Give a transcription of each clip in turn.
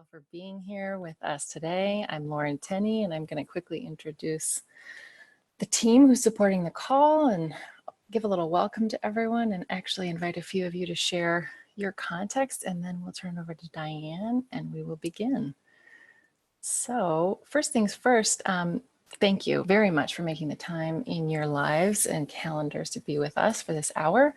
all for being here with us today. I'm Lauren Tenney, and I'm going to quickly introduce the team who's supporting the call and give a little welcome to everyone and actually invite a few of you to share your context, and then we'll turn over to Diane and we will begin. So first things first, thank you very much for making the time in your lives and calendars to be with us for this hour.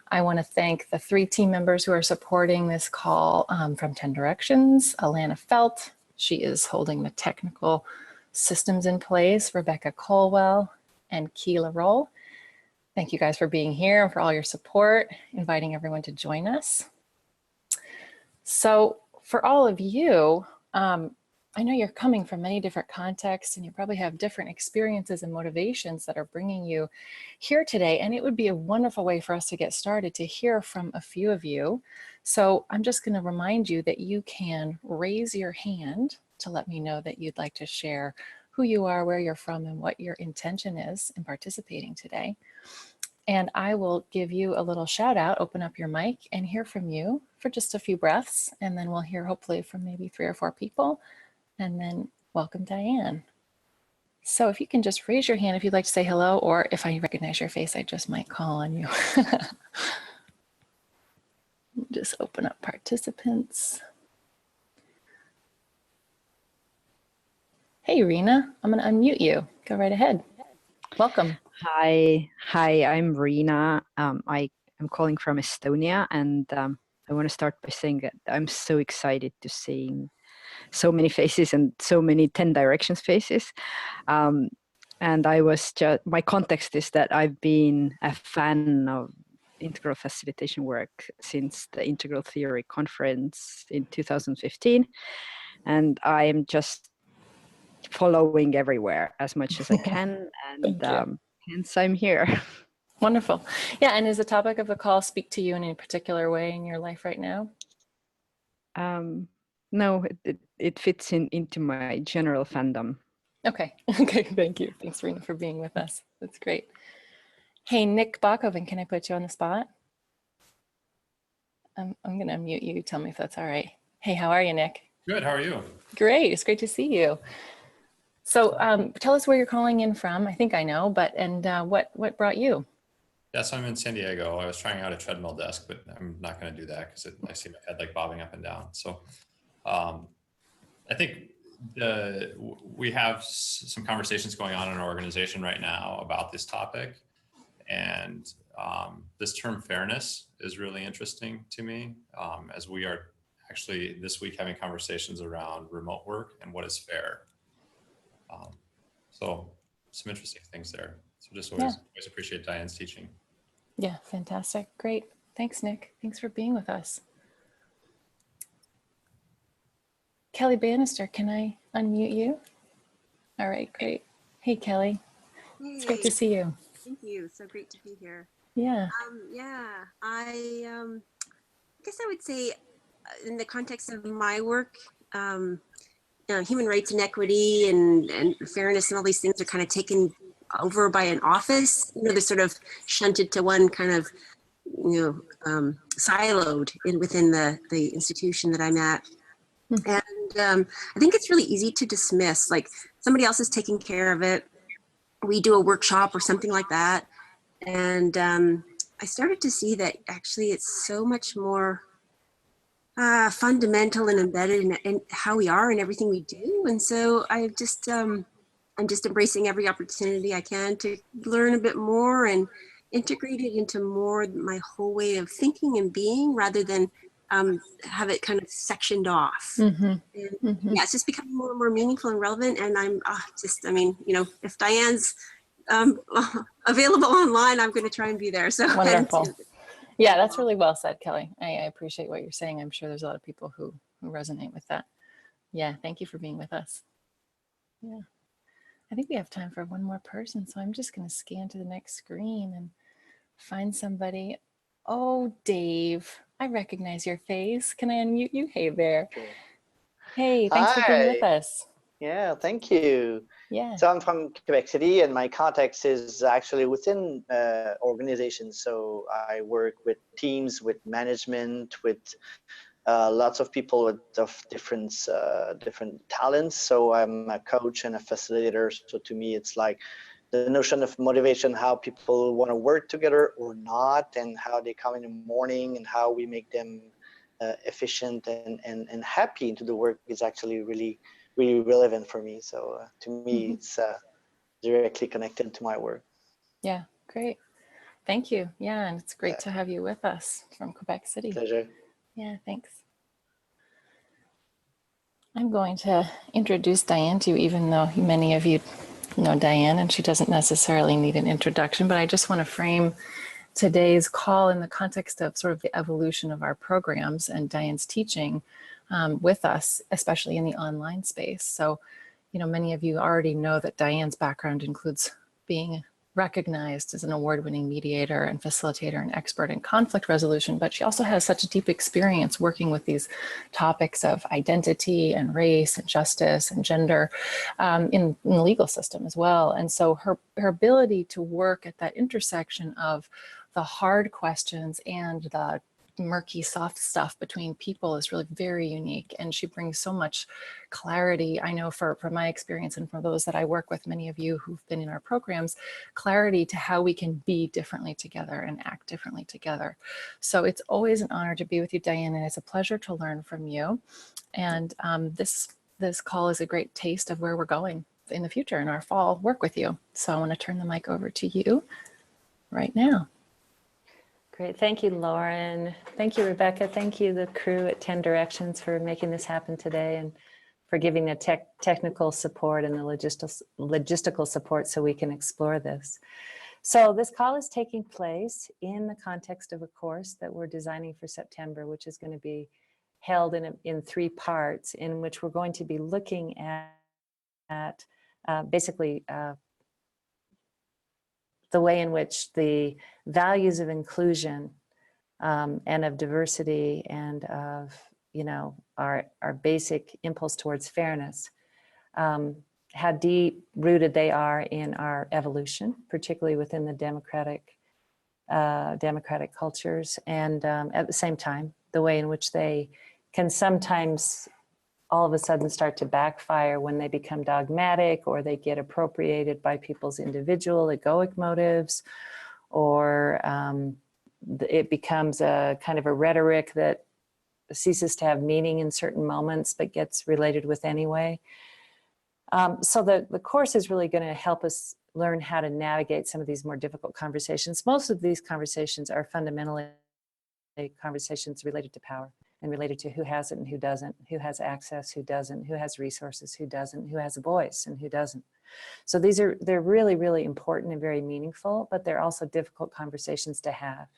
I want to thank the 3 team members who are supporting this call from 10 Directions. Alana Felt, she is holding the technical systems in place. Rebecca Colwell and Keela Roll. Thank you guys for being here and for all your support, inviting everyone to join us. So for all of you, I know you're coming from many different contexts and you probably have different experiences and motivations that are bringing you here today. And it would be a wonderful way for us to get started to hear from a few of you. So I'm just going to remind you that you can raise your hand to let me know that you'd like to share who you are, where you're from, and what your intention is in participating today. And I will give you a little shout out, open up your mic and hear from you for just a few breaths. And then we'll hear hopefully from maybe 3 or 4 people. And then welcome Diane. So if you can just raise your hand if you'd like to say hello, or if I recognize your face, I just might call on you. Just open up participants. Hey, Rena, I'm going to unmute you. Go right ahead. Welcome. Hi, I'm Rena. I am calling from Estonia, and I want to start by saying that I'm so excited to seeing so many faces and so many 10 Directions faces. And I was just, my context is that I've been a fan of integral facilitation work since the Integral Theory Conference in 2015. And I am just following everywhere as much as I can. And hence I'm here. Wonderful. Yeah, and does the topic of the call speak to you in any particular way in your life right now? No, it fits into my general fandom. Okay, okay, thank you. Thanks, Rena, for being with us. That's great. Hey, Nick Bachhoven, can I put you on the spot? I'm going to unmute you. Tell me if that's all right. Hey, how are you, Nick? Good, how are you? Great, it's great to see you. So tell us where you're calling in from. I think I know, but what brought you? Yes, I'm in San Diego. I was trying out a treadmill desk, but I'm not going to do that because I see my head like bobbing up and down. So I think we have some conversations going on in our organization right now about this topic. And this term fairness is really interesting to me, as we are actually this week having conversations around remote work and what is fair. So some interesting things there. So just always appreciate Diane's teaching. Yeah, fantastic. Great. Thanks, Nick. Thanks for being with us. Kelly Bannister, can I unmute you? All right, great. Hey, Kelly. Hey. It's great to see you. Thank you. So great to be here. Yeah. I guess I would say in the context of my work, human rights and equity and fairness and all these things are kind of taken over by an office. They're sort of shunted to one kind of, siloed within the institution that I'm at. And I think it's really easy to dismiss, like somebody else is taking care of it. We do a workshop or something like that. And I started to see that actually it's so much more fundamental and embedded in how we are and everything we do. And so I'm just embracing every opportunity I can to learn a bit more and integrate it into more my whole way of thinking and being, rather than have it kind of sectioned off. Yeah, it's just becoming more and more meaningful and relevant. And I'm if Diane's available online, I'm going to try and be there. So wonderful. Yeah, that's really well said, Kelly. I appreciate what you're saying. I'm sure there's a lot of people who resonate with that. Yeah, thank you for being with us. Yeah, I think we have time for one more person. So I'm just going to scan to the next screen and find somebody. Oh, Dave, I recognize your face. Can I unmute you? Hey there. Hey, thanks for being with us. Yeah, thank you. Yeah. So I'm from Quebec City, and my context is actually within organizations. So I work with teams, with management, with lots of people of different talents. So I'm a coach and a facilitator. So to me, it's like the notion of motivation, how people want to work together or not, and how they come in the morning and how we make them efficient and happy into the work is actually really relevant for me. So to me, it's directly connected to my work. Yeah, great. Thank you. Yeah, and it's great to have you with us from Quebec City. Pleasure. Yeah, thanks. I'm going to introduce Diane to you, even though many of you know Diane and she doesn't necessarily need an introduction, but I just want to frame today's call in the context of sort of the evolution of our programs and Diane's teaching with us, especially in the online space. So, you know, many of you already know that Diane's background includes being recognized as an award-winning mediator and facilitator and expert in conflict resolution, but she also has such a deep experience working with these topics of identity and race and justice and gender in the legal system as well. And so her ability to work at that intersection of the hard questions and the murky soft stuff between people is really very unique, and she brings so much clarity. I know from my experience and for those that I work with, many of you who've been in our programs, clarity to how we can be differently together and act differently together. So it's always an honor to be with you, Diane, and it's a pleasure to learn from you. And this call is a great taste of where we're going in the future in our fall work with you. So I want to turn the mic over to you right now. Great. Thank you, Lauren. Thank you, Rebecca. Thank you, the crew at 10 Directions, for making this happen today and for giving the technical support and the logistical support so we can explore this. So this call is taking place in the context of a course that we're designing for September, which is going to be held in 3 parts, in which we're going to be looking at basically the way in which the values of inclusion and of diversity and of, you know, our basic impulse towards fairness, how deep rooted they are in our evolution, particularly within the democratic cultures, and at the same time, the way in which they can sometimes all of a sudden start to backfire when they become dogmatic, or they get appropriated by people's individual egoic motives, or it becomes a kind of a rhetoric that ceases to have meaning in certain moments but gets related with anyway. So the course is really going to help us learn how to navigate some of these more difficult conversations. Most of these conversations are fundamentally conversations related to power and related to who has it and who doesn't, who has access, who doesn't, who has resources, who doesn't, who has a voice and who doesn't. So they're really, really important and very meaningful, but they're also difficult conversations to have.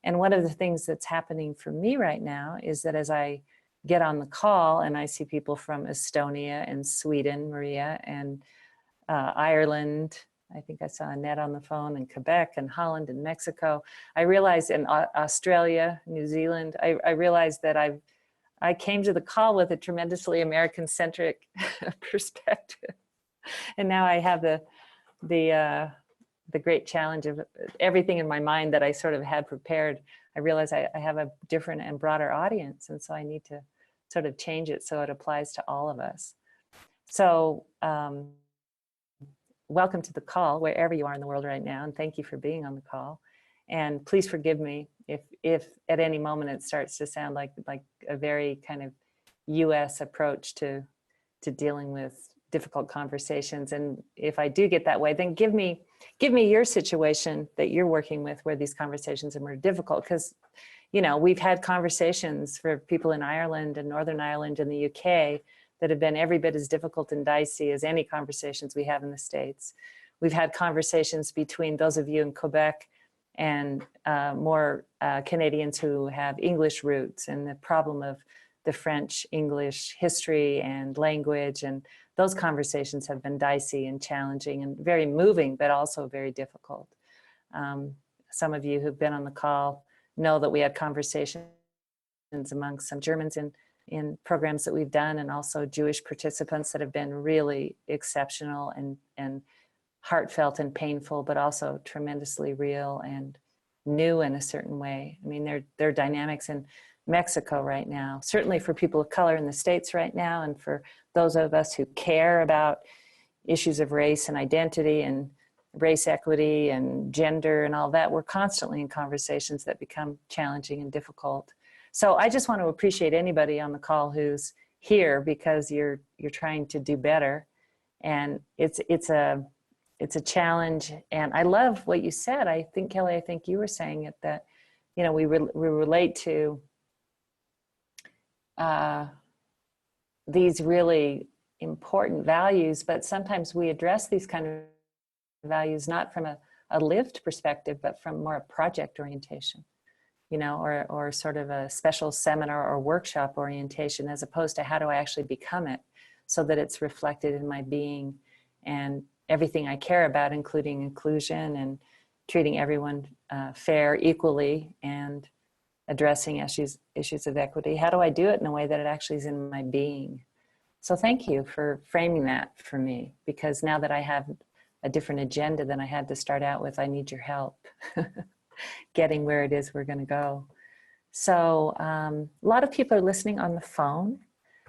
And one of the things that's happening for me right now is that as I get on the call and I see people from Estonia and Sweden, Maria, and Ireland, I think I saw Annette on the phone, and Quebec and Holland and Mexico. I realized in Australia, New Zealand, I realized that I came to the call with a tremendously American-centric perspective. And now I have the great challenge of everything in my mind that I sort of had prepared. I realize I have a different and broader audience, and so I need to sort of change it so it applies to all of us. So welcome to the call, wherever you are in the world right now, and thank you for being on the call. And please forgive me if at any moment it starts to sound like a very kind of US approach to dealing with difficult conversations. And if I do get that way, then give me your situation that you're working with where these conversations are more difficult. Because, you know, we've had conversations for people in Ireland and Northern Ireland and the UK that have been every bit as difficult and dicey as any conversations we have in the States. We've had conversations between those of you in Quebec and more Canadians who have English roots, and the problem of the French-English history and language, and those conversations have been dicey and challenging and very moving, but also very difficult. Some of you who've been on the call know that we had conversations amongst some Germans in programs that we've done, and also Jewish participants that have been really exceptional and heartfelt and painful, but also tremendously real and new in a certain way. I mean, their dynamics, and Mexico right now, certainly for people of color in the States right now, and for those of us who care about issues of race and identity and race equity and gender and all that. We're constantly in conversations that become challenging and difficult. So I just want to appreciate anybody on the call who's here, because you're trying to do better. And it's a challenge. And I love what you said. I think, Kelly, I think you were saying it, that, you know, we relate to these really important values, but sometimes we address these kind of values not from a lived perspective, but from more a project orientation, you know, or sort of a special seminar or workshop orientation, as opposed to how do I actually become it so that it's reflected in my being and everything I care about, including inclusion and treating everyone fair, equally, and addressing issues of equity. How do I do it in a way that it actually is in my being? So thank you for framing that for me, because now that I have a different agenda than I had to start out with, I need your help getting where it is we're going to go. So a lot of people are listening on the phone.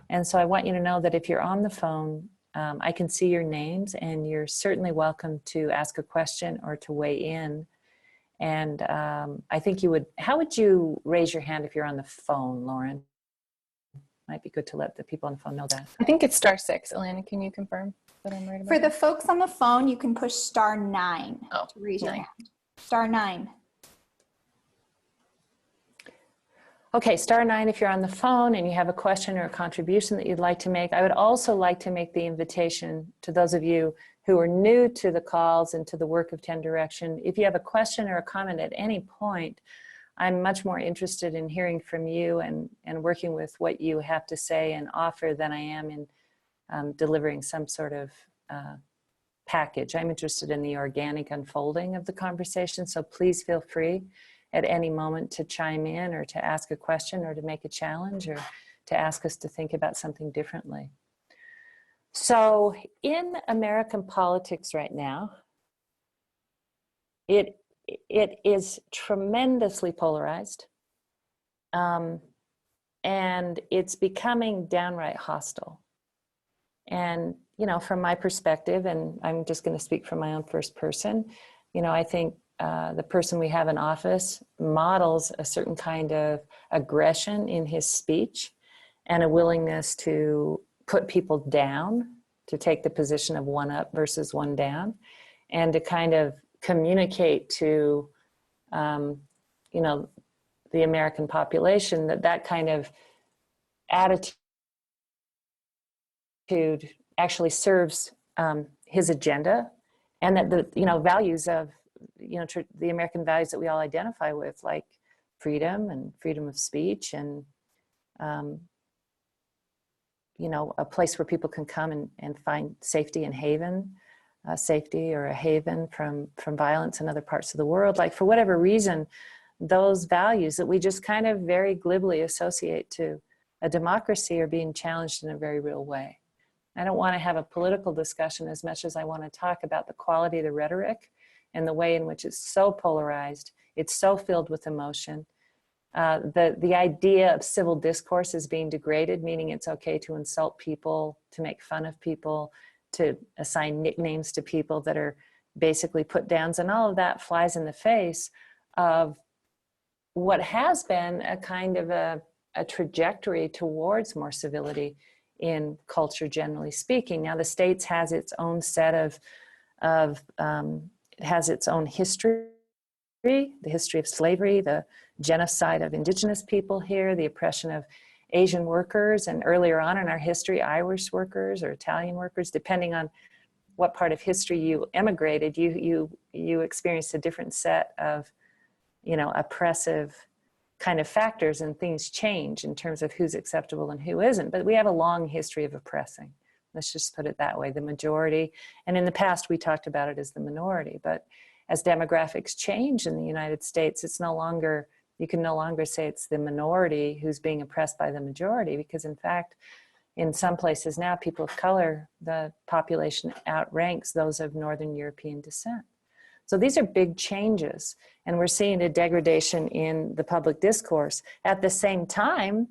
And so I want you to know that if you're on the phone, I can see your names, and you're certainly welcome to ask a question or to weigh in. And I think you would, how would you raise your hand if you're on the phone, Lauren? Might be good to let the people on the phone know that. I think it's *6. Elena, can you confirm that I'm right about For the that? folks on the phone, you can push *9 Oh, to raise your 9. hand. *9. Okay, *9 if you're on the phone and you have a question or a contribution that you'd like to make. I would also like to make the invitation to those of you who are new to the calls and to the work of 10 Direction. If you have a question or a comment at any point, I'm much more interested in hearing from you and working with what you have to say and offer than I am in delivering some sort of package. I'm interested in the organic unfolding of the conversation, so please feel free at any moment to chime in or to ask a question or to make a challenge or to ask us to think about something differently. So in American politics right now, it is tremendously polarized, and it's becoming downright hostile. And, you know, from my perspective, and I'm just going to speak from my own first person, you know, I think the person we have in office models a certain kind of aggression in his speech and a willingness to put people down, to take the position of one up versus one down, and to kind of communicate to, you know, the American population that kind of attitude actually serves his agenda, and that the, you know, values of, you know, the American values that we all identify with, like freedom and freedom of speech and, you know, a place where people can come and find safety and haven, safety or a haven from violence in other parts of the world. Like, for whatever reason, those values that we just kind of very glibly associate to a democracy are being challenged in a very real way. I don't want to have a political discussion as much as I want to talk about the quality of the rhetoric and the way in which it's so polarized, it's so filled with emotion. The idea of civil discourse is being degraded, meaning it's okay to insult people, to make fun of people, to assign nicknames to people that are basically put downs, and all of that flies in the face of what has been a kind of a trajectory towards more civility in culture, generally speaking. Now, the States has its own set of it has its own history, the history of slavery, the genocide of indigenous people here, the oppression of Asian workers, and earlier on in our history, Irish workers or Italian workers, depending on what part of history you emigrated, you experienced a different set of, you know, oppressive kind of factors, and things change in terms of who's acceptable and who isn't. But we have a long history of oppressing. Let's just put it that way, the majority. And in the past, we talked about it as the minority. But as demographics change in the United States, it's no longer, you can no longer say it's the minority who's being oppressed by the majority, because in fact, in some places now, people of color, the population outranks those of Northern European descent. So these are big changes, and we're seeing a degradation in the public discourse. At the same time,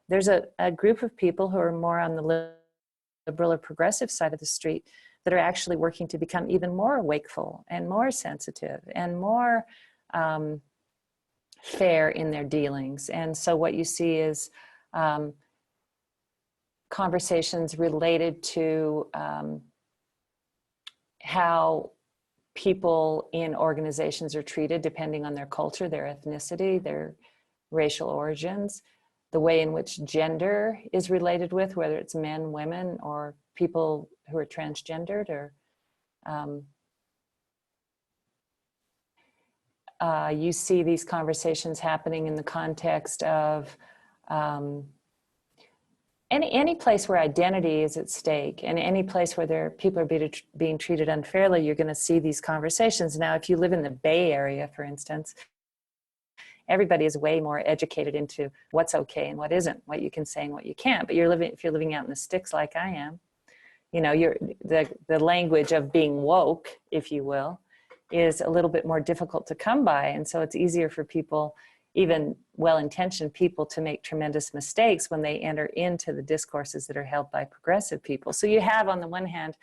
there's a group of people who are more on the liberal or progressive side of the street that are actually working to become even more wakeful and more sensitive and more fair in their dealings. And so what you see is conversations related to how people in organizations are treated depending on their culture, their ethnicity, their racial origins, the way in which gender is related with, whether it's men, women, or people who are transgendered, or you see these conversations happening in the context of any place where identity is at stake, and any place where people are being treated unfairly, you're going to see these conversations. Now, if you live in the Bay Area, for instance, everybody is way more educated into what's okay and what isn't, what you can say and what you can't. But if you're living out in the sticks like I am, you know, the language of being woke, if you will, is a little bit more difficult to come by. And so it's easier for people, even well-intentioned people, to make tremendous mistakes when they enter into the discourses that are held by progressive people. So you have, on the one hand,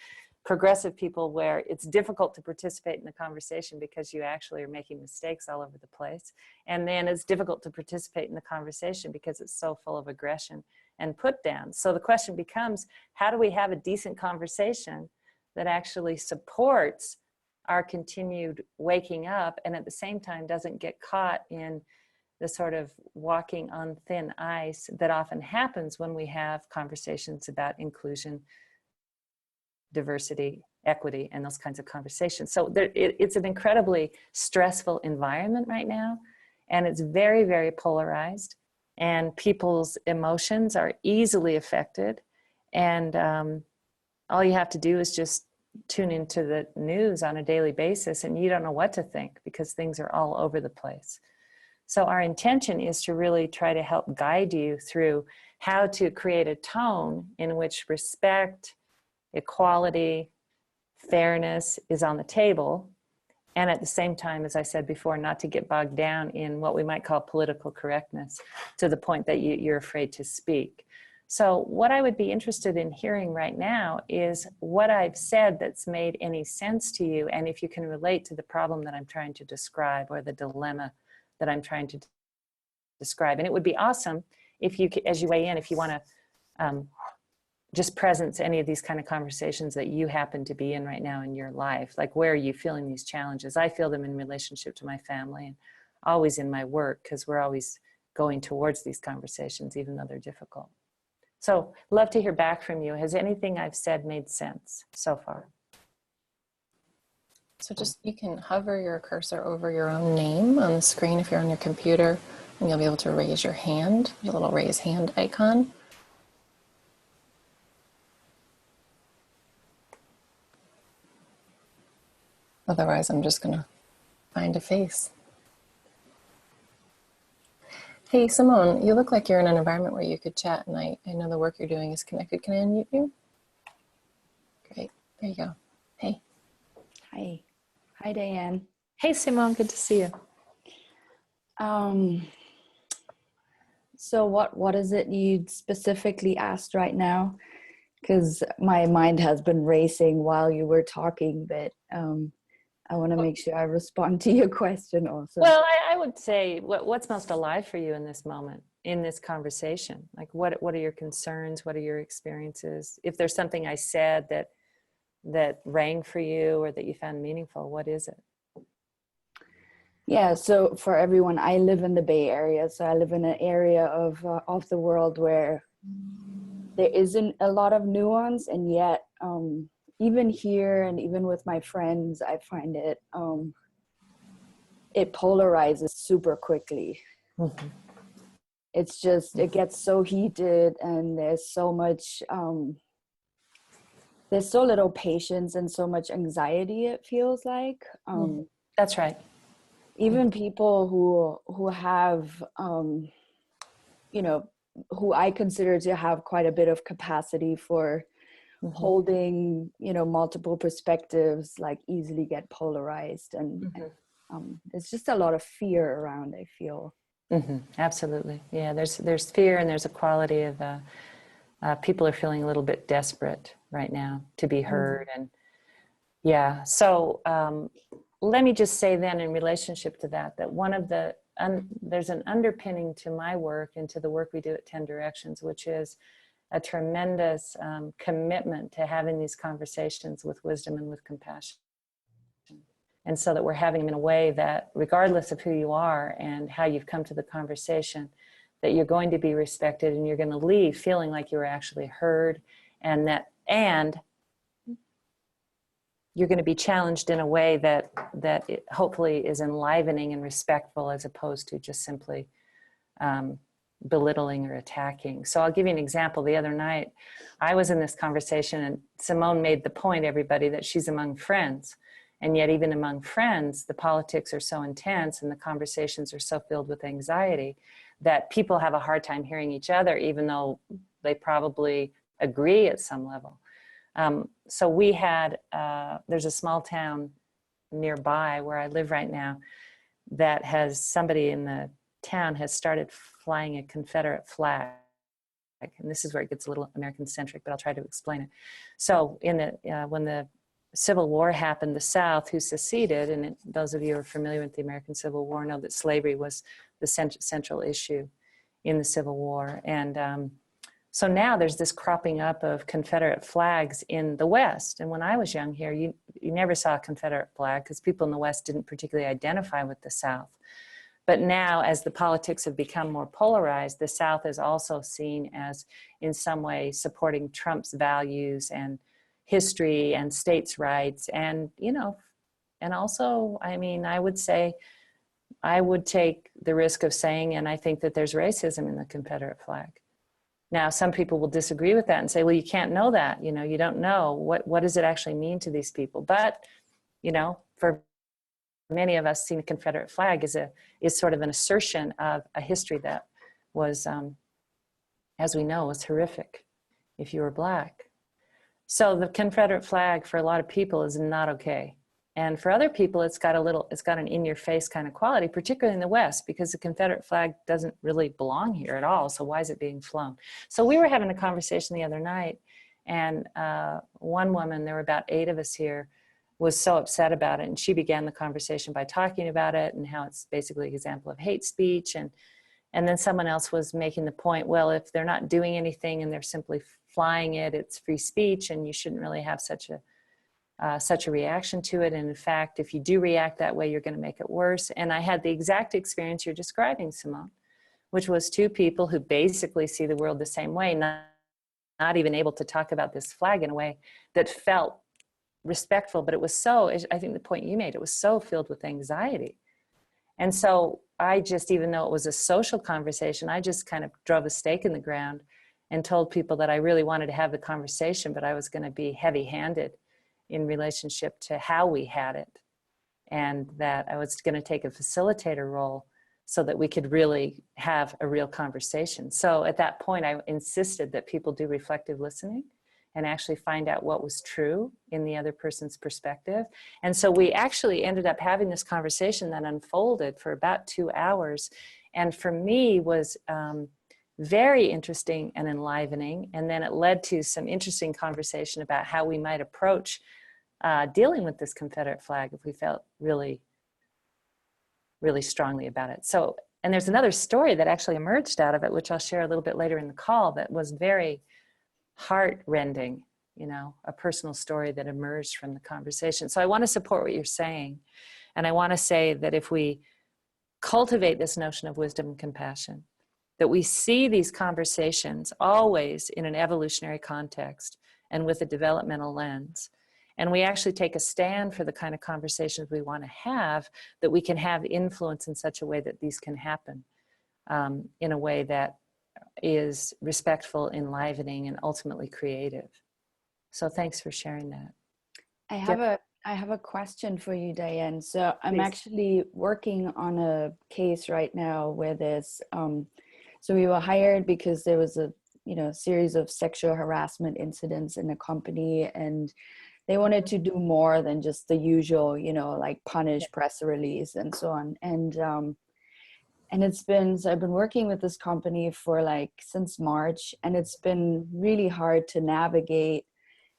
progressive people where it's difficult to participate in the conversation because you actually are making mistakes all over the place. And then it's difficult to participate in the conversation because it's so full of aggression and put down. So the question becomes, how do we have a decent conversation that actually supports our continued waking up and at the same time doesn't get caught in the sort of walking on thin ice that often happens when we have conversations about inclusion, diversity, equity, and those kinds of conversations. So it's an incredibly stressful environment right now, and it's very, very polarized, and people's emotions are easily affected. And all you have to do is just tune into the news on a daily basis, and you don't know what to think because things are all over the place. So our intention is to really try to help guide you through how to create a tone in which respect, equality, fairness is on the table, and at the same time, as I said before, not to get bogged down in what we might call political correctness to the point that you're afraid to speak. So what I would be interested in hearing right now is what I've said that's made any sense to you, and if you can relate to the problem that I'm trying to describe or the dilemma that I'm trying to describe. And it would be awesome if you, as you weigh in, if you want to just presence any of these kind of conversations that you happen to be in right now in your life. Like, where are you feeling these challenges? I feel them in relationship to my family and always in my work, because we're always going towards these conversations, even though they're difficult. So love to hear back from you. Has anything I've said made sense so far? So just, you can hover your cursor over your own name on the screen if you're on your computer, and you'll be able to raise your hand, the little raise hand icon. Otherwise, I'm just gonna find a face. Hey, Simone, you look like you're in an environment where you could chat, and I know the work you're doing is connected. Can I unmute you? Great, there you go. Hey. Hi. Hi, Diane. Hey, Simone, good to see you. So what is it you specifically asked right now? Because my mind has been racing while you were talking, but I want to make sure I respond to your question also. Well, I would say what's most alive for you in this moment, in this conversation? Like, what are your concerns? What are your experiences? If there's something I said that rang for you or that you found meaningful, what is it? Yeah, so for everyone, I live in the Bay Area. So I live in an area of the world where there isn't a lot of nuance, and yet even here and even with my friends, I find it it polarizes super quickly. Mm-hmm. It's just, it gets so heated, and there's so much there's so little patience and so much anxiety, it feels like. That's right. Even people who have you know, who I consider to have quite a bit of capacity for holding, you know, multiple perspectives like easily get polarized, and there's just a lot of fear around, I feel. Absolutely. Yeah, there's fear, and there's a quality of people are feeling a little bit desperate right now to be heard. And yeah, so let me just say then, in relationship to that, that one of the, there's an underpinning to my work and to the work we do at 10 Directions, which is a tremendous commitment to having these conversations with wisdom and with compassion. And so that we're having them in a way that, regardless of who you are and how you've come to the conversation, that you're going to be respected and you're going to leave feeling like you were actually heard, and you're going to be challenged in a way that it hopefully is enlivening and respectful, as opposed to just simply belittling or attacking. So I'll give you an example. The other night, I was in this conversation, and Simone made the point, everybody, that she's among friends. And yet even among friends, the politics are so intense and the conversations are so filled with anxiety that people have a hard time hearing each other, even though they probably agree at some level. So we had, there's a small town nearby where I live right now that has, somebody in the town has started flying a Confederate flag. And this is where it gets a little American-centric, but I'll try to explain it. So in the, when the Civil War happened, the South, who seceded, and those of you who are familiar with the American Civil War know that slavery was the central issue in the Civil War. And so now there's this cropping up of Confederate flags in the West. And when I was young here, you never saw a Confederate flag because people in the West didn't particularly identify with the South. But now, as the politics have become more polarized, the South is also seen as, in some way, supporting Trump's values and history and states' rights. And, you know, and also, I mean, I would say, I would take the risk of saying, and I think that there's racism in the Confederate flag. Now, some people will disagree with that and say, well, you can't know that, you know, you don't know what does it actually mean to these people. But, you know, for many of us, seeing a Confederate flag is sort of an assertion of a history that was, as we know, was horrific if you were Black. So the Confederate flag for a lot of people is not okay. And for other people, it's got an in-your-face kind of quality, particularly in the West, because the Confederate flag doesn't really belong here at all. So why is it being flown? So we were having a conversation the other night, and one woman, there were about 8 of us here, was so upset about it. And she began the conversation by talking about it and how it's basically an example of hate speech. And then someone else was making the point, well, if they're not doing anything and they're simply flying it, it's free speech, and you shouldn't really have such a reaction to it. And in fact, if you do react that way, you're going to make it worse. And I had the exact experience you're describing, Simone, which was 2 people who basically see the world the same way, not even able to talk about this flag in a way that felt respectful, but it was so, I think the point you made, it was so filled with anxiety. And so I just, even though it was a social conversation, I just kind of drove a stake in the ground and told people that I really wanted to have the conversation, but I was going to be heavy-handed in relationship to how we had it, and that I was going to take a facilitator role so that we could really have a real conversation. So at that point, I insisted that people do reflective listening and actually find out what was true in the other person's perspective. And so we actually ended up having this conversation that unfolded for about 2 hours, and for me was very interesting and enlivening. And then it led to some interesting conversation about how we might approach dealing with this Confederate flag if we felt really, really strongly about it. So, and there's another story that actually emerged out of it, which I'll share a little bit later in the call, that was very heart-rending, you know, a personal story that emerged from the conversation. So I want to support what you're saying. And I want to say that if we cultivate this notion of wisdom and compassion, that we see these conversations always in an evolutionary context and with a developmental lens, and we actually take a stand for the kind of conversations we want to have, that we can have influence in such a way that these can happen in a way that is respectful, enlivening, and ultimately creative. So thanks for sharing that. I have a question for you, Diane. So I'm Please. actually working on a case right now where there's, so we were hired because there was a you know, series of sexual harassment incidents in the company, and they wanted to do more than just the usual, you know, like punish, press release and so on. And it's been, so I've been working with this company for like since March, and it's been really hard to navigate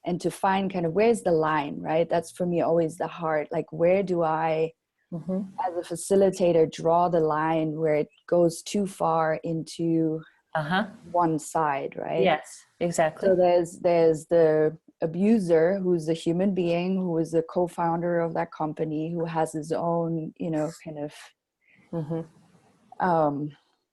and to find kind of where's the line, right? That's for me always the heart. Like, where do I, as a facilitator, draw the line where it goes too far into one side, right? Yes, exactly. So there's the abuser, who's a human being, who is the co-founder of that company, who has his own, you know, kind of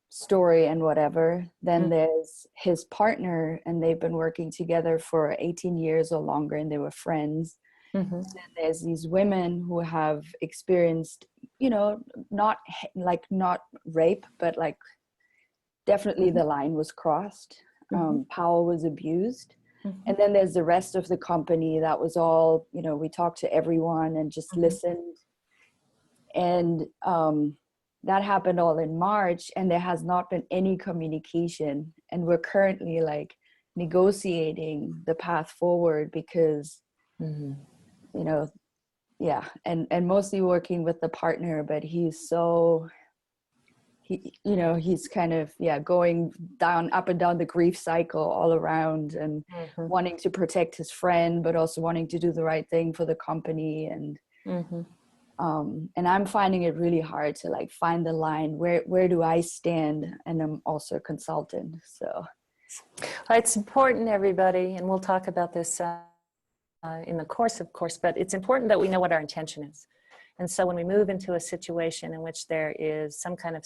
story and whatever. Then there's his partner, and they've been working together for 18 years or longer, and they were friends. Then there's these women who have experienced, you know, not rape, but like definitely the line was crossed. Power was abused. And then there's the rest of the company that was all, you know, we talked to everyone and just listened. And that happened all in March, and there has not been any communication. And we're currently like negotiating the path forward because, you know, and mostly working with the partner, but he's so, you know, he's kind of, going up and down the grief cycle all around, and wanting to protect his friend, but also wanting to do the right thing for the company. And I'm finding it really hard to like find the line. Where do I stand? And I'm also a consultant, so. It's important, everybody, and we'll talk about this in the course, of course, but it's important that we know what our intention is. And so when we move into a situation in which there is some kind of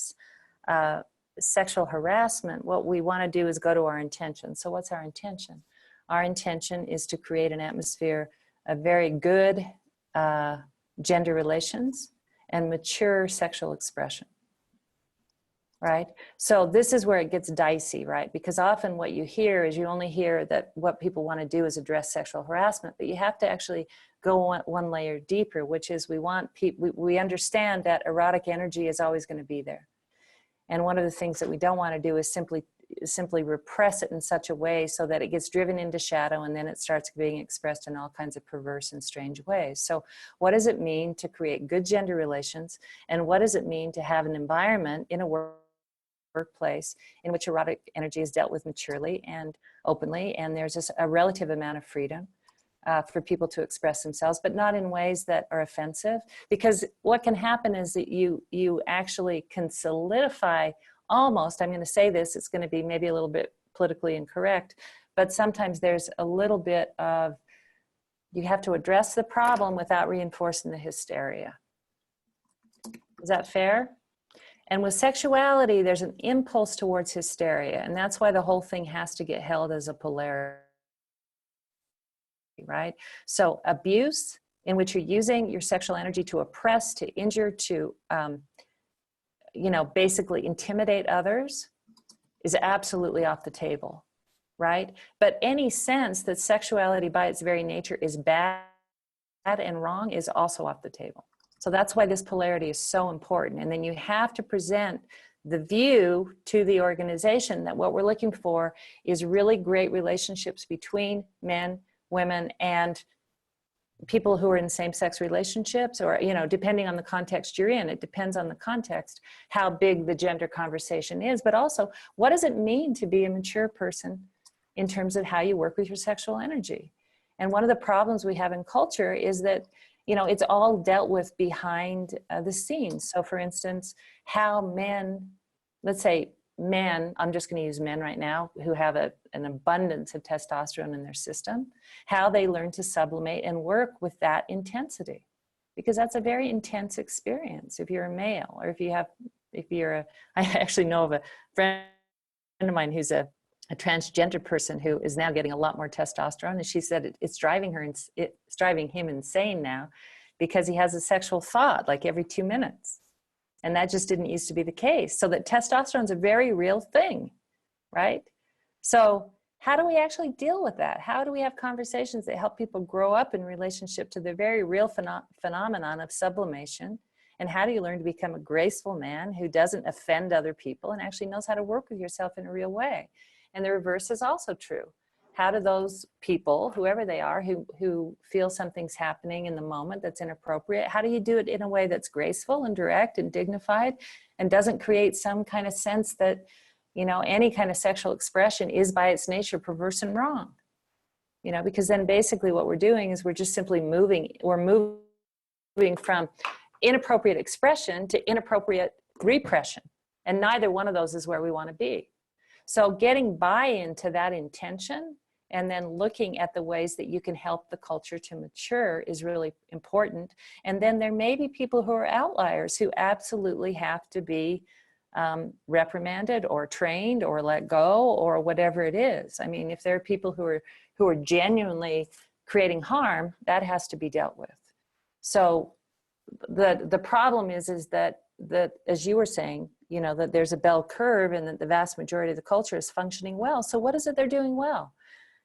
sexual harassment, what we want to do is go to our intention. So what's our intention? Our intention is to create an atmosphere of very good gender relations and mature sexual expression, right? So this is where it gets dicey, right? Because often what you hear is you only hear that what people want to do is address sexual harassment, but you have to actually go one layer deeper, which is we understand that erotic energy is always going to be there. And one of the things that we don't want to do is simply repress it in such a way so that it gets driven into shadow, and then it starts being expressed in all kinds of perverse and strange ways. So what does it mean to create good gender relations? And what does it mean to have an environment in a workplace in which erotic energy is dealt with maturely and openly, and there's just a relative amount of freedom for people to express themselves, but not in ways that are offensive? Because what can happen is that you actually can solidify almost, I'm going to say this, it's going to be maybe a little bit politically incorrect, but sometimes there's a little bit of, you have to address the problem without reinforcing the hysteria. Is that fair? And with sexuality, there's an impulse towards hysteria, and that's why the whole thing has to get held as a polarity, right? So abuse, in which you're using your sexual energy to oppress, to injure, to basically intimidate others, is absolutely off the table, right? But any sense that sexuality by its very nature is bad and wrong is also off the table. So that's why this polarity is so important. And then you have to present the view to the organization that what we're looking for is really great relationships between men, women, and people who are in same-sex relationships, or, depending on the context you're in, it depends on the context, how big the gender conversation is, but also what does it mean to be a mature person in terms of how you work with your sexual energy? And one of the problems we have in culture is that, it's all dealt with behind the scenes. So for instance, how men, let's say men, I'm just going to use men right now, who have an abundance of testosterone in their system, how they learn to sublimate and work with that intensity, because that's a very intense experience if you're a male, or I actually know of a friend of mine who's a transgender person who is now getting a lot more testosterone, and she said it's driving him insane now, because he has a sexual thought like every 2 minutes. And that just didn't used to be the case. So that testosterone is a very real thing, right? So how do we actually deal with that? How do we have conversations that help people grow up in relationship to the very real phenomenon of sublimation? And how do you learn to become a graceful man who doesn't offend other people and actually knows how to work with yourself in a real way? And the reverse is also true. How do those people, whoever they are, who feel something's happening in the moment that's inappropriate, how do you do it in a way that's graceful and direct and dignified and doesn't create some kind of sense that, you know, any kind of sexual expression is by its nature perverse and wrong? You know, because then basically what we're doing is we're just simply moving from inappropriate expression to inappropriate repression. And neither one of those is where we want to be. So getting buy-in to that intention and then looking at the ways that you can help the culture to mature is really important. And then there may be people who are outliers who absolutely have to be reprimanded or trained or let go or whatever it is. I mean, if there are people who are genuinely creating harm, that has to be dealt with. So the problem is that as you were saying, you know, that there's a bell curve and that the vast majority of the culture is functioning well. So what is it they're doing well?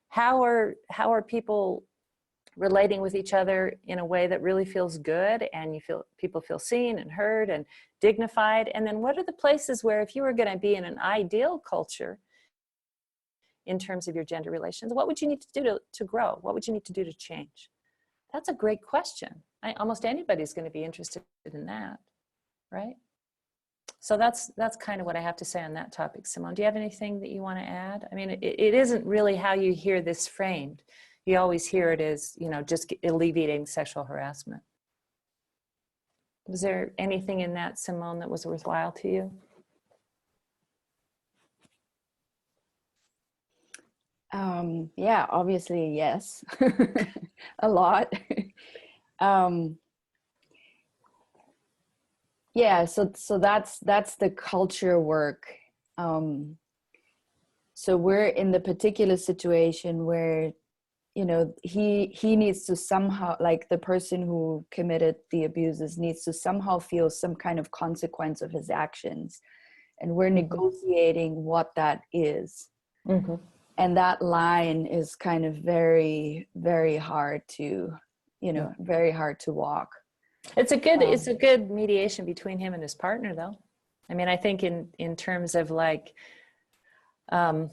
How are people relating with each other in a way that really feels good and people feel seen and heard and dignified? And then what are the places where, if you were going to be in an ideal culture in terms of your gender relations, what would you need to do to grow? What would you need to do to change? That's a great question. Almost anybody's going to be interested in that, right? So that's kind of what I have to say on that topic. Simone, do you have anything that you want to add? I mean, it isn't really how you hear this framed. You always hear it as, you know, just alleviating sexual harassment. Was there anything in that, Simone, that was worthwhile to you? Yeah, obviously, yes. A lot. Yeah, so that's the culture work. So we're in the particular situation where, you know, he needs to somehow, like the person who committed the abuses needs to somehow feel some kind of consequence of his actions. And we're negotiating what that is. Mm-hmm. And that line is kind of very, very hard to, you know, very hard to walk. It's a good mediation between him and his partner, though. I mean, I think in terms of like I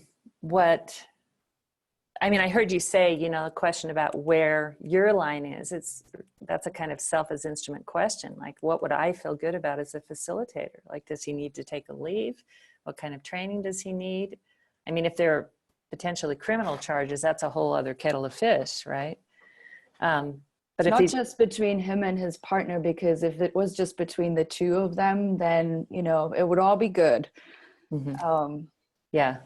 heard you say, you know, a question about where your line is. That's a kind of self as instrument question. Like, what would I feel good about as a facilitator? Like, does he need to take a leave? What kind of training does he need? I mean, if there are potentially criminal charges, that's a whole other kettle of fish, right? But it's if not just between him and his partner, because if it was just between the two of them, then, you know, it would all be good. Mm-hmm. Yeah.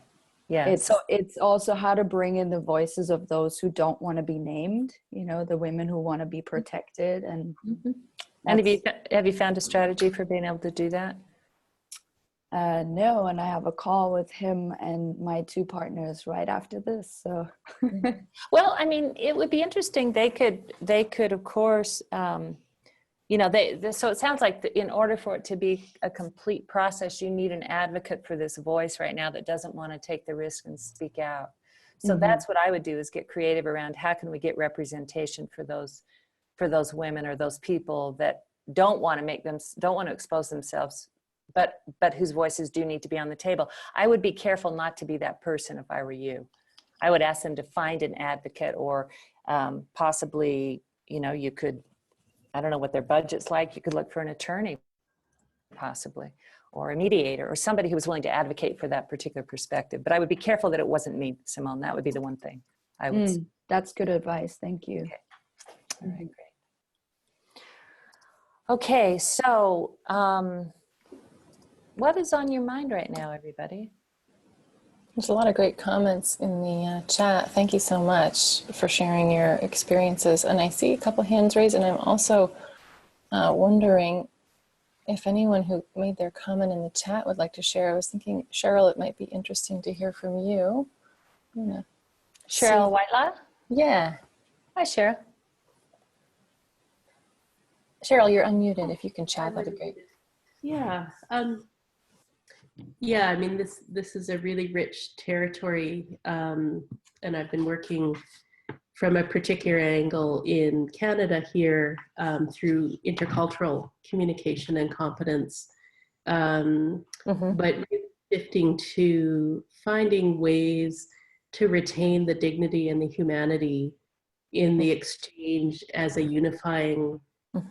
It's also how to bring in the voices of those who don't want to be named, you know, the women who want to be protected. And have you found a strategy for being able to do that? No, and I have a call with him and my two partners right after this. So, well, I mean, it would be interesting. They could, of course, you know, so it sounds like in order for it to be a complete process, you need an advocate for this voice right now that doesn't want to take the risk and speak out. So that's what I would do, is get creative around how can we get representation for those women or those people that don't want to expose themselves, but whose voices do need to be on the table. I would be careful not to be that person if I were you. I would ask them to find an advocate, or possibly, you know, you could, I don't know what their budget's like, you could look for an attorney possibly, or a mediator, or somebody who was willing to advocate for that particular perspective. But I would be careful that it wasn't me, Simone. That would be the one thing I would say. That's good advice. Thank you. Okay. All right, great. Okay, so what is on your mind right now, everybody? There's a lot of great comments in the chat. Thank you so much for sharing your experiences. And I see a couple hands raised, and I'm also wondering if anyone who made their comment in the chat would like to share. I was thinking, Cheryl, it might be interesting to hear from you. Cheryl Whitelaw? Yeah. Hi, Cheryl. Cheryl, you're unmuted. If you can chat, that'd be great. Yeah. Yeah, I mean, this is a really rich territory, and I've been working from a particular angle in Canada here through intercultural communication and competence. But shifting to finding ways to retain the dignity and the humanity in the exchange as a unifying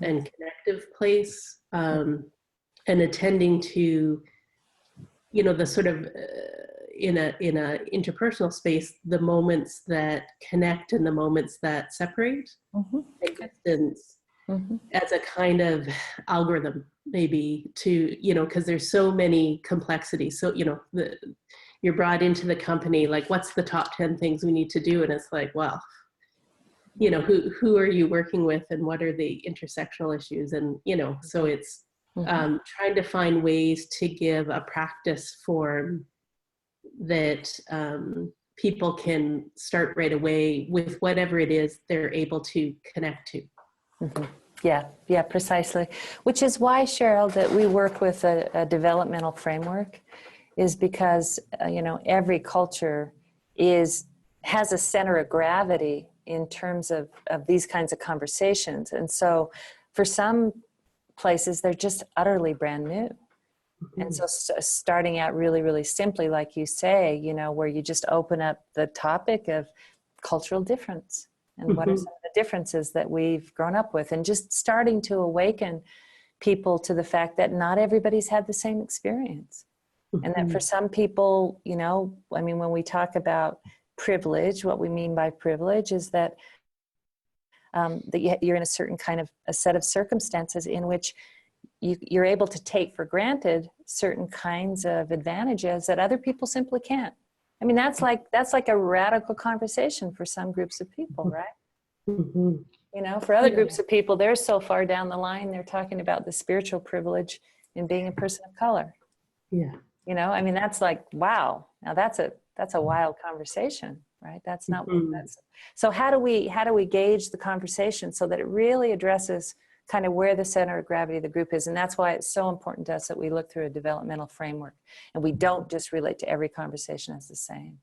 and connective place, and attending to, you know, the sort of in a interpersonal space, the moments that connect and the moments that separate, and distance as a kind of algorithm, maybe, to, you know, because there's so many complexities. So, you know, you're brought into the company, like, what's the top 10 things we need to do? And it's like, well, you know, who are you working with, and what are the intersectional issues? And, you know, so it's trying to find ways to give a practice form that people can start right away with whatever it is they're able to connect to. Yeah, precisely. Which is why, Cheryl, that we work with a developmental framework, is because, you know, every culture has a center of gravity in terms of these kinds of conversations. And so for some places, they're just utterly brand new. And so starting out really, really simply, like you say, you know, where you just open up the topic of cultural difference and what are some of the differences that we've grown up with, and just starting to awaken people to the fact that not everybody's had the same experience. And that for some people, you know, I mean, when we talk about privilege, what we mean by privilege is that that you're in a certain kind of a set of circumstances in which you're able to take for granted certain kinds of advantages that other people simply can't. I mean, that's like a radical conversation for some groups of people, right? You know, for other groups of people, they're so far down the line, they're talking about the spiritual privilege in being a person of color. Yeah. You know, I mean, that's like, wow, now that's a wild conversation, right? That's not that's. So how do we gauge the conversation so that it really addresses kind of where the center of gravity of the group is? And that's why it's so important to us that we look through a developmental framework, and we don't just relate to every conversation as the same.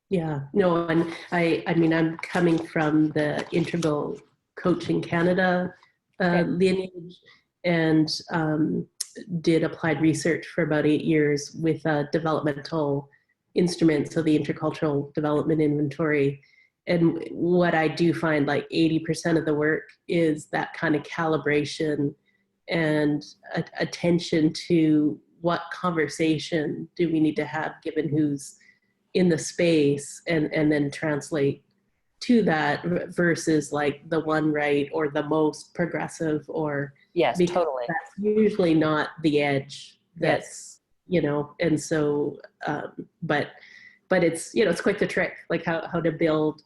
Yeah, no, and I mean, I'm coming from the Integral Coaching Canada lineage, and did applied research for about 8 years with a developmental instrument, so the Intercultural Development Inventory. And what I do find, like 80% of the work is that kind of calibration and attention to what conversation do we need to have given who's in the space, and then translate to that versus like the one right or the most progressive, or yes, totally. That's usually not the edge. That's you know, and so but it's, you know, it's quite the trick, like how to build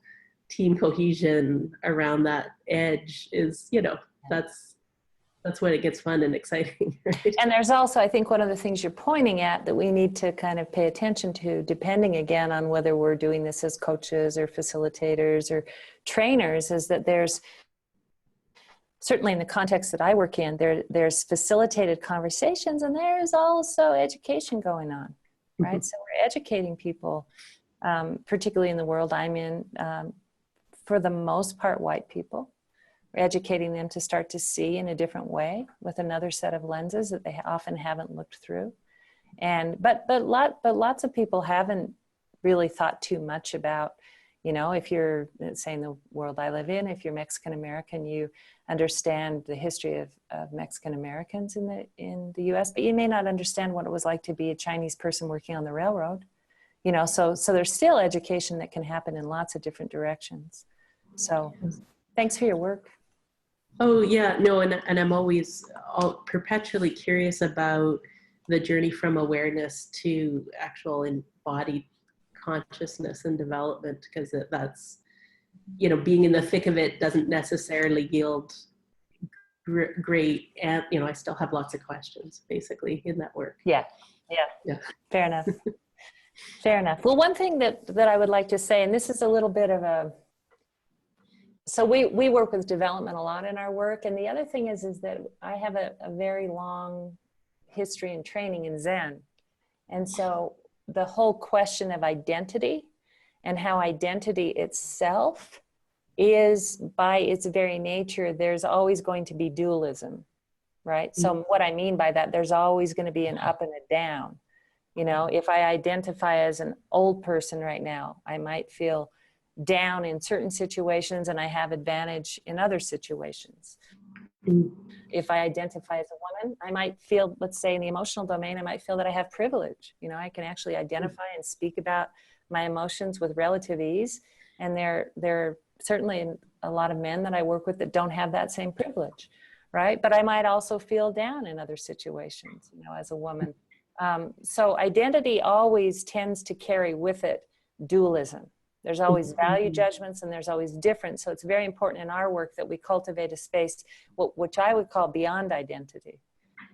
team cohesion around that edge is, you know, that's when it gets fun and exciting, right? And there's also, I think, one of the things you're pointing at that we need to kind of pay attention to, depending again on whether we're doing this as coaches or facilitators or trainers, is that there's, certainly in the context that I work in, there's facilitated conversations, and there's also education going on, right? So we're educating people, particularly in the world I'm in, for the most part, white people. We're educating them to start to see in a different way with another set of lenses that they often haven't looked through. And but lots of people haven't really thought too much about, you know, if you're, say, in the world I live in, if you're Mexican American, you understand the history of Mexican Americans in the US, but you may not understand what it was like to be a Chinese person working on the railroad. You know, so there's still education that can happen in lots of different directions. So thanks for your work. Oh yeah, no, and I'm always perpetually curious about the journey from awareness to actual embodied consciousness and development, because that's, you know, being in the thick of it doesn't necessarily yield great, and, you know, I still have lots of questions basically in that work. Yeah. Fair enough. Fair enough. Well, one thing that I would like to say, and this is a little bit of a, so we work with development a lot in our work. And the other thing is that I have a very long history and training in Zen. And so the whole question of identity and how identity itself is, by its very nature, there's always going to be dualism, right? So what I mean by that, there's always going to be an up and a down. You know, if I identify as an old person right now, I might feel down in certain situations and I have advantage in other situations. If I identify as a woman, I might feel, let's say in the emotional domain, I might feel that I have privilege. You know, I can actually identify and speak about my emotions with relative ease. And there are certainly a lot of men that I work with that don't have that same privilege, right? But I might also feel down in other situations, you know, as a woman. So identity always tends to carry with it dualism. There's always value judgments and there's always difference. So it's very important in our work that we cultivate a space, which I would call beyond identity.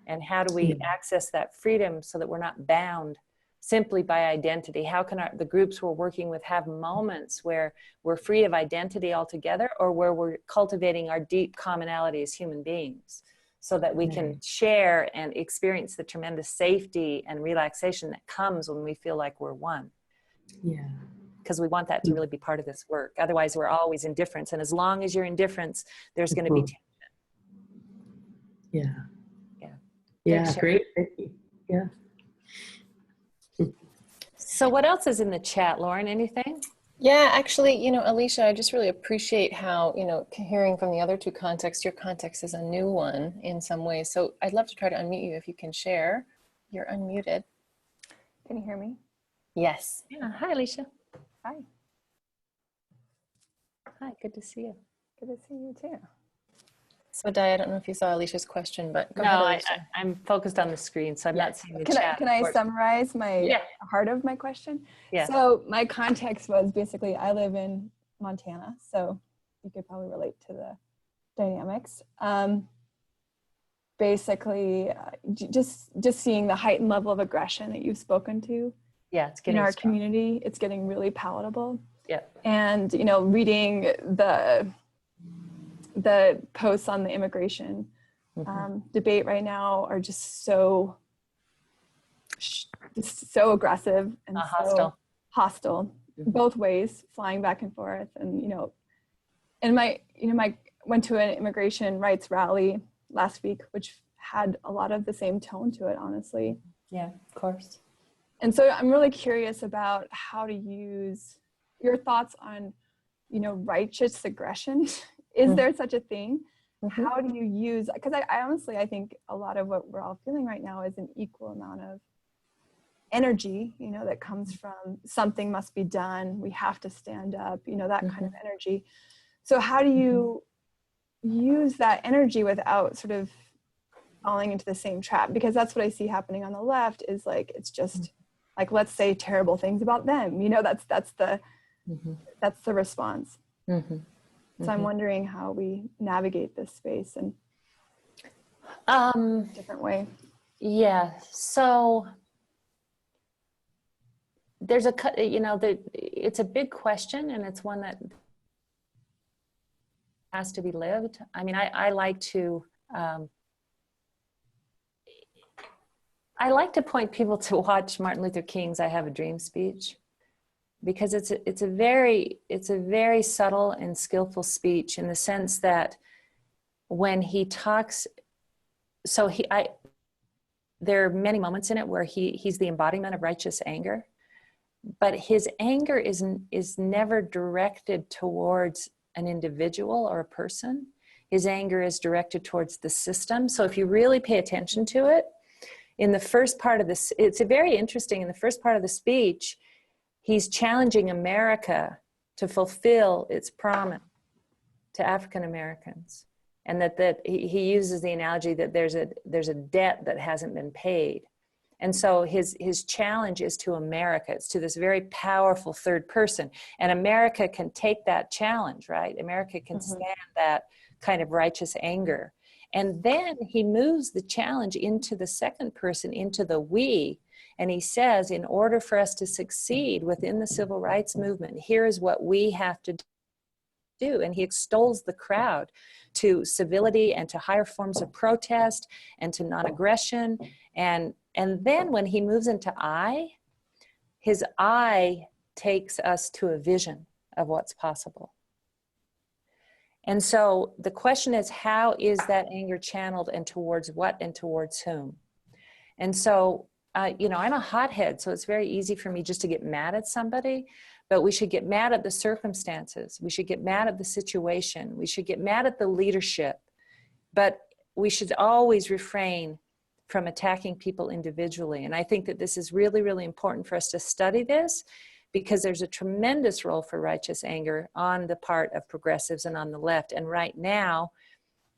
And how do we access that freedom so that we're not bound simply by identity? How can the groups we're working with have moments where we're free of identity altogether, or where we're cultivating our deep commonality as human beings so that we can share and experience the tremendous safety and relaxation that comes when we feel like we're one? Yeah. Because we want that to really be part of this work. Otherwise, we're always in difference. And as long as you're in difference, there's going to be tension. Yeah. Yeah. Yeah, Thanks, great. Thank you. Yeah. So what else is in the chat, Lauren? Anything? Yeah, actually, you know, Alicia, I just really appreciate how, you know, hearing from the other two contexts, your context is a new one in some ways. So I'd love to try to unmute you if you can share. You're unmuted. Can you hear me? Yes. Yeah. Hi, Alicia. Hi, Hi, good to see you. good to see you too. So Di, I don't know if you saw Alicia's question, but go No, ahead, Alicia. I'm focused on the screen, so I'm not seeing the Can chat. I of course. summarize my Yeah. heart of my question? Yeah. So my context was basically I live in Montana, so you could probably relate to the dynamics. Basically, just seeing the heightened level of aggression that you've spoken to Yeah, it's in getting our strong. community, it's getting really palatable. Yeah. And you know, reading the posts on the immigration debate right now are just so aggressive and so hostile both ways, flying back and forth. And you know, and my went to an immigration rights rally last week, which had a lot of the same tone to it, honestly. Yeah, of course. And so I'm really curious about how to use your thoughts on, you know, righteous aggression. Is there such a thing? How do you use, because I honestly, I think a lot of what we're all feeling right now is an equal amount of energy, you know, that comes from something must be done, we have to stand up, you know, that kind of energy. So how do you use that energy without sort of falling into the same trap? Because that's what I see happening on the left is like, it's just like, let's say terrible things about them, you know, that's the response. So I'm wondering how we navigate this space in a different way. Yeah, so there's it's a big question, and it's one that has to be lived. I mean, I like to point people to watch Martin Luther King's "I Have a Dream" speech, because it's a very subtle and skillful speech in the sense that when he talks, there are many moments in it where he's the embodiment of righteous anger, but his anger is never directed towards an individual or a person. His anger is directed towards the system. So if you really pay attention to it, in the first part of this, it's very interesting. In the first part of the speech, he's challenging America to fulfill its promise to African Americans. And that he uses the analogy that there's a debt that hasn't been paid. And so his challenge is to America. It's to this very powerful third person. And America can take that challenge, right? America can stand that kind of righteous anger. And then he moves the challenge into the second person, into the we. And he says, in order for us to succeed within the civil rights movement, here is what we have to do. And he extols the crowd to civility and to higher forms of protest and to non-aggression. And then when he moves into I, his I takes us to a vision of what's possible. And so the question is, how is that anger channeled, and towards what and towards whom? And so I'm a hothead, so it's very easy for me just to get mad at somebody, but we should get mad at the circumstances. We should get mad at the situation. We should get mad at the leadership, but we should always refrain from attacking people individually. And I think that this is really, really important for us to study this, because there's a tremendous role for righteous anger on the part of progressives and on the left. And right now,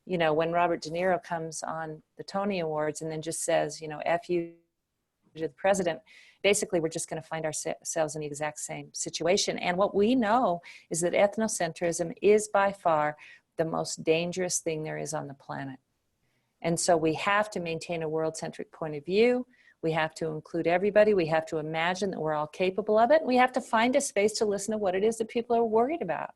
when Robert De Niro comes on the Tony Awards and then just says, F you to the president, basically we're just going to find ourselves in the exact same situation. And what we know is that ethnocentrism is by far the most dangerous thing there is on the planet. And so we have to maintain a world-centric point of view. We have to include everybody. We have to imagine that we're all capable of it. We have to find a space to listen to what it is that people are worried about.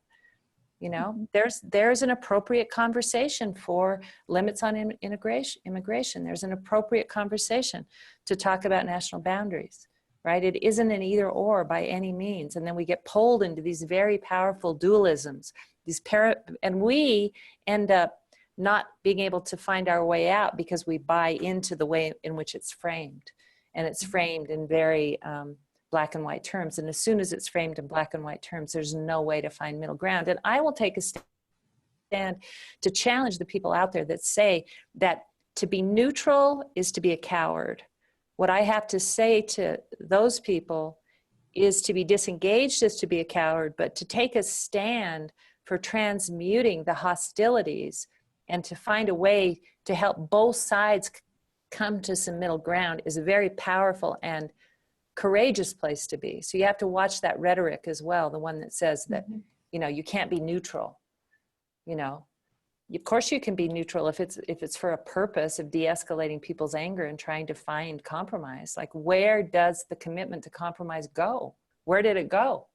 There's an appropriate conversation for limits on immigration. There's an appropriate conversation to talk about national boundaries, right? It isn't an either or by any means. And then we get pulled into these very powerful dualisms, and we end up not being able to find our way out because we buy into the way in which it's framed. And it's framed in very black and white terms. And as soon as it's framed in black and white terms, there's no way to find middle ground. And I will take a stand to challenge the people out there that say that to be neutral is to be a coward. What I have to say to those people is to be disengaged is to be a coward, but to take a stand for transmuting the hostilities and to find a way to help both sides come to some middle ground is a very powerful and courageous place to be. So you have to watch that rhetoric as well, the one that says that, you can't be neutral. Of course you can be neutral if it's for a purpose of de-escalating people's anger and trying to find compromise. Like, where does the commitment to compromise go? Where did it go?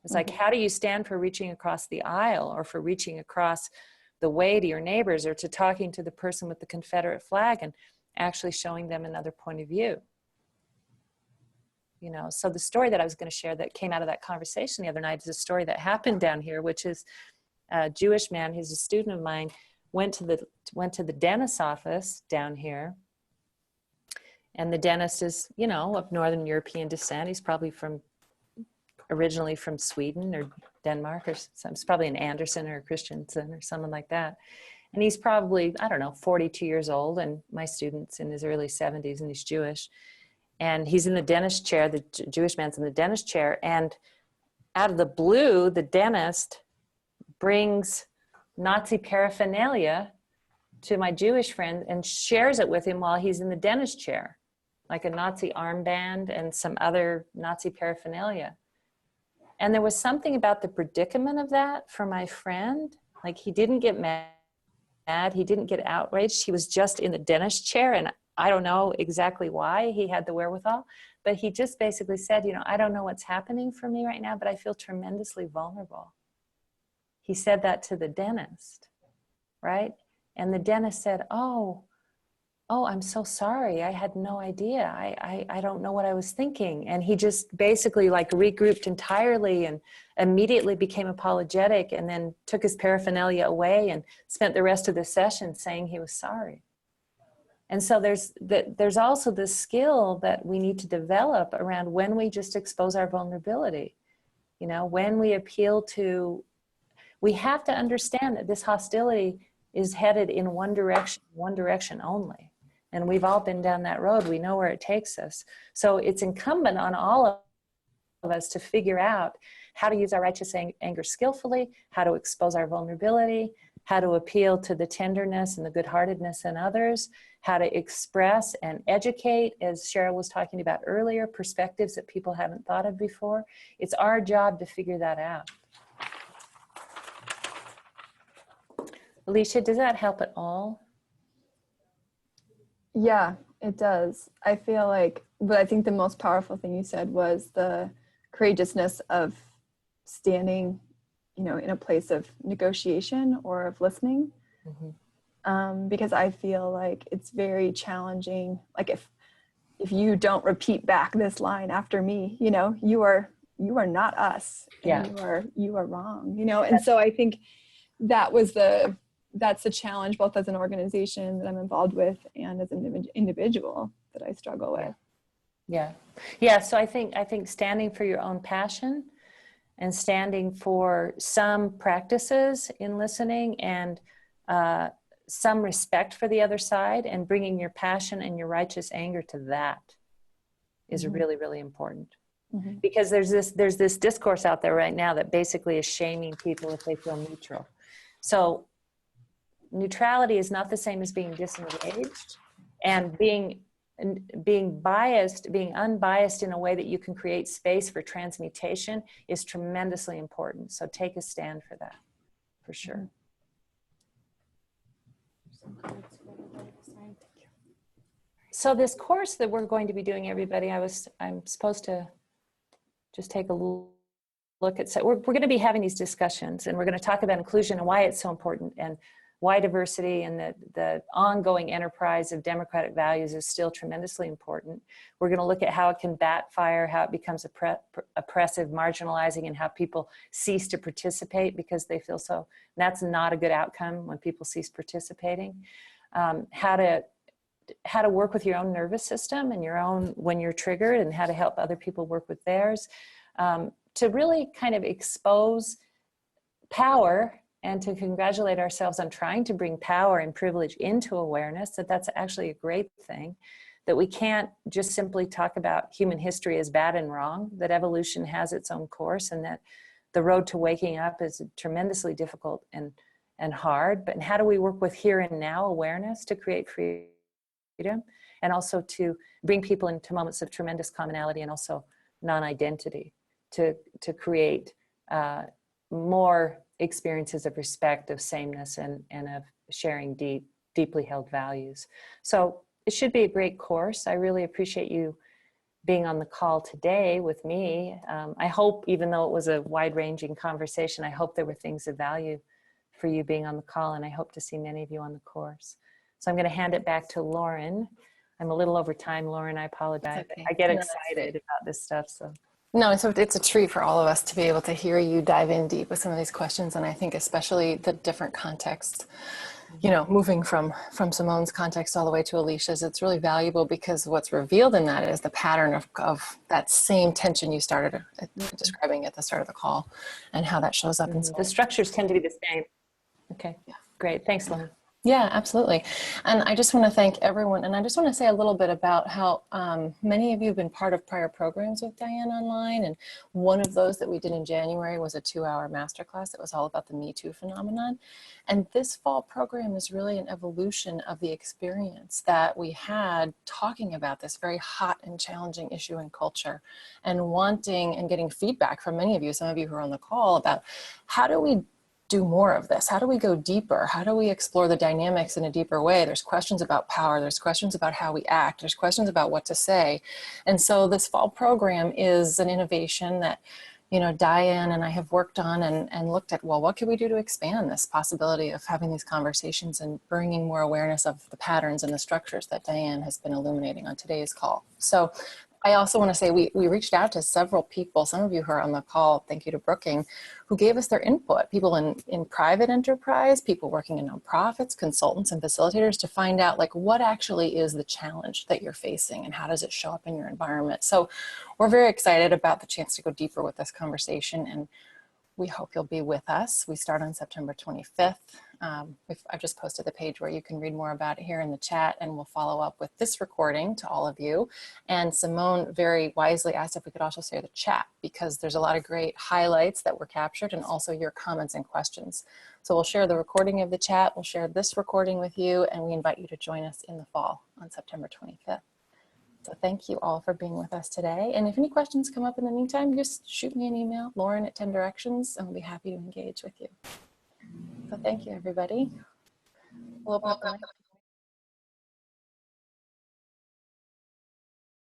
It's like, how do you stand for reaching across the aisle or for reaching across the way to your neighbors or to talking to the person with the Confederate flag and actually showing them another point of view? So the story that I was going to share that came out of that conversation the other night is a story that happened down here, which is a Jewish man who's a student of mine went to the dentist's office down here. And the dentist is, of Northern European descent. He's probably originally from Sweden or Denmark, or it's probably an Anderson or a Christensen or someone like that. And he's probably, 42 years old, and my student's in his early 70s, and he's Jewish. And he's in the dentist chair, the Jewish man's in the dentist chair, and out of the blue, the dentist brings Nazi paraphernalia to my Jewish friend and shares it with him while he's in the dentist chair, like a Nazi armband and some other Nazi paraphernalia. And there was something about the predicament of that for my friend. Like, he didn't get mad, he didn't get outraged, he was just in the dentist chair, and I don't know exactly why he had the wherewithal, but he just basically said, I don't know what's happening for me right now, but I feel tremendously vulnerable. He said that to the dentist, right? And the dentist said, oh, I'm so sorry. I had no idea. I don't know what I was thinking. And he just basically regrouped entirely and immediately became apologetic, and then took his paraphernalia away and spent the rest of the session saying he was sorry. And so there's also this skill that we need to develop around when we just expose our vulnerability. When we appeal to, we have to understand that this hostility is headed in one direction only. And we've all been down that road. We know where it takes us. So it's incumbent on all of us to figure out how to use our righteous anger skillfully, how to expose our vulnerability, how to appeal to the tenderness and the good-heartedness in others, how to express and educate, as Cheryl was talking about earlier, perspectives that people haven't thought of before. It's our job to figure that out. Alicia, does that help at all? Yeah, it does. I feel like, but I think the most powerful thing you said was the courageousness of standing, in a place of negotiation or of listening. Because I feel like it's very challenging. Like, if you don't repeat back this line after me, you are not us. Yeah. You are wrong, And so I think that's the challenge, both as an organization that I'm involved with and as an individual that I struggle with. Yeah. Yeah. So I think standing for your own passion and standing for some practices in listening and some respect for the other side and bringing your passion and your righteous anger to that is really, really important. Because there's this discourse out there right now that basically is shaming people if they feel neutral. So neutrality is not the same as being disengaged, and being biased, being unbiased in a way that you can create space for transmutation is tremendously important. So take a stand for that, for sure. So this course that we're going to be doing, everybody, I'm supposed to just take a look at, so we're going to be having these discussions, and we're going to talk about inclusion and why it's so important, and why diversity and the ongoing enterprise of democratic values is still tremendously important. We're going to look at how it can backfire, how it becomes oppressive, marginalizing, and how people cease to participate because they feel so. That's not a good outcome when people cease participating. How to work with your own nervous system and your own, when you're triggered, and how to help other people work with theirs. To really kind of expose power and to congratulate ourselves on trying to bring power and privilege into awareness, that's actually a great thing, that we can't just simply talk about human history as bad and wrong, that evolution has its own course, and that the road to waking up is tremendously difficult and hard. But how do we work with here and now awareness to create freedom, and also to bring people into moments of tremendous commonality and also non-identity, to create more experiences of respect, of sameness, and of sharing deeply held values. So it should be a great course. I really appreciate you being on the call today with me. I hope, even though it was a wide-ranging conversation, I hope there were things of value for you being on the call, and I hope to see many of you on the course. So I'm going to hand it back to Lauren. I'm a little over time, Lauren, I apologize. Okay. I get No, excited about this stuff, so. No, so it's a treat for all of us to be able to hear you dive in deep with some of these questions. And I think especially the different contexts, you know, moving from Simone's context all the way to Alicia's, it's really valuable because what's revealed in that is the pattern of that same tension you started describing at the start of the call, and how that shows up in The structures tend to be the same. Okay, great. Thanks, Lauren. Yeah, absolutely. And I just want to thank everyone. And I just want to say a little bit about how many of you have been part of prior programs with Diane online. And one of those that we did in January was a 2-hour masterclass that was all about the Me Too phenomenon. And this fall program is really an evolution of the experience that we had talking about this very hot and challenging issue in culture, and wanting and getting feedback from many of you, some of you who are on the call, about how do we do more of this? How do we go deeper? How do we explore the dynamics in a deeper way? There's questions about power. There's questions about how we act. There's questions about what to say. And so this fall program is an innovation that, you know, Diane and I have worked on and looked at, well, what can we do to expand this possibility of having these conversations and bringing more awareness of the patterns and the structures that Diane has been illuminating on today's call. So I also want to say we reached out to several people, some of you who are on the call, thank you to Brooking, who gave us their input, people in private enterprise, people working in nonprofits, consultants and facilitators, to find out like what actually is the challenge that you're facing and how does it show up in your environment. So we're very excited about the chance to go deeper with this conversation, and we hope you'll be with us. We start on September 25th. I've just posted the page where you can read more about it here in the chat, and we'll follow up with this recording to all of you. And Simone very wisely asked if we could also share the chat, because there's a lot of great highlights that were captured, and also your comments and questions. So we'll share the recording of the chat, we'll share this recording with you, and we invite you to join us in the fall on September 25th. So thank you all for being with us today. And if any questions come up in the meantime, just shoot me an email, Lauren@10directions, and we'll be happy to engage with you. So thank you, everybody. We'll open up the mic.